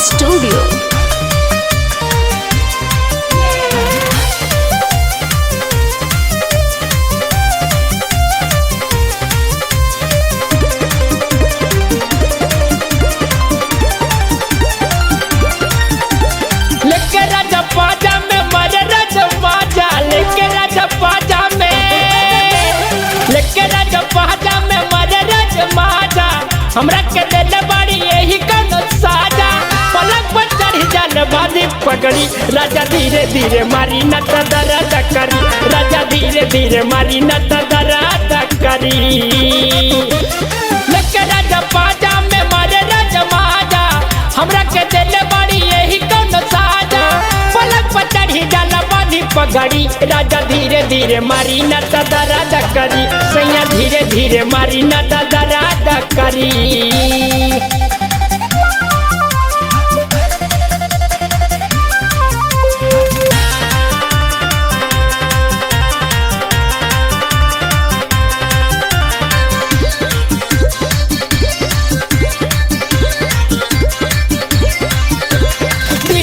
Studio. लेके राजा पाजा में मरे राजा पाजा, लेके राजा पाजा में, लेके राजा पाजा में मरे राजा माजा। हमरा के देले बाड़ी यही कनो साजा, पलक पर चढ़ जाल बादी पकड़ी। राजा धीरे धीरे मारी न त दर्द करी, राजा धीरे धीरे मारी न त दर्द करी। लेके राजा पाजा में मरे राजा माजा, हमरा के देले बाड़ी यही कनो साजा, पलक पर चढ़ी जाला बांधी पगड़ी। राजा धीरे धीरे मारी न त दर्द करी, सैया धीरे धीरे मारी न त दर्द करी।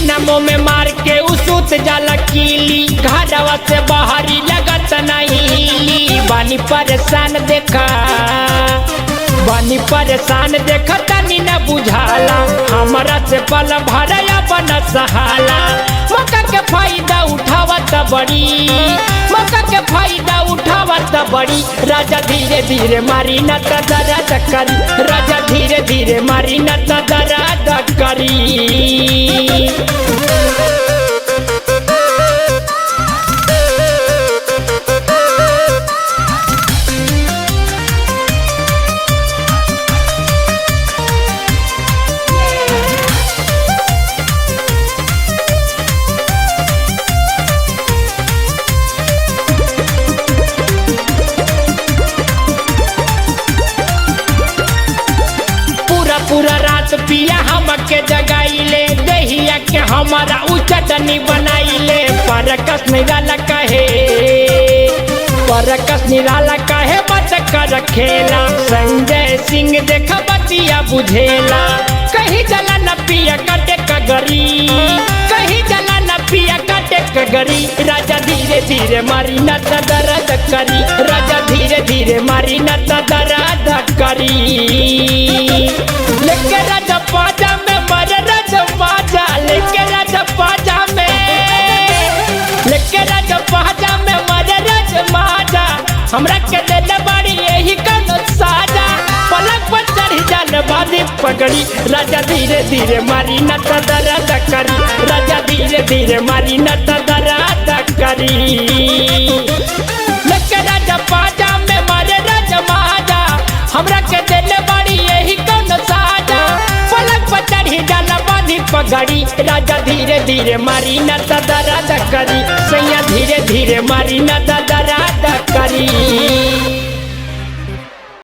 नमो में मार के उसुत जाला कीली, घरवा से बाहरी लगत नहीं। बानी परेशान देखा, बानी परेशान देखा तनी न बुझाला, हमारा से पल भरया बन सहाला। मौका के फायदा उठावत बड़ी, मौका के फायदा उठावत बड़ी। राजा धीरे धीरे मारी न त दर्द करी, राजा धीरे धीरे मारी न त दर्द करी। पूरा रात पिया हमके जगाइले, दहिया के हमारा उचटनी बनाइले। परकस निराला कहे, परकस निराला कहे मत कर खेला। संजय सिंह देखा बतिया बुझेला, कहीं जला न पिया कटे कगरी, कहीं जला न पिया कटे कगरी। राजा धीरे धीरे मारी न त दर्द करी, राजा धीरे धीरे मारी न त दर्द करी। लेके राजा पाजा में मरे राजा पाजा, लेके राजा पाजा में, लेके राजा पाजा में मरे राजा माजा। हमरा के देले बाड़ी यही कनो साजा, पलक पर चढ़ जाल बांधी पगड़ी। राजा धीरे धीरे मारी न त दर्द करी, राजा धीरे धीरे मारी न त दर्द करी। लेके राजा पाजा में मरे राजा माजा, हमरा के देले बाड़ी यही कनो साजा, पलक पर चढ़ी जाला बांधी पगड़ी। राजा धीरे धीरे मारी न त दर्द करी, सैया धीरे धीरे मारी न त दर्द करी।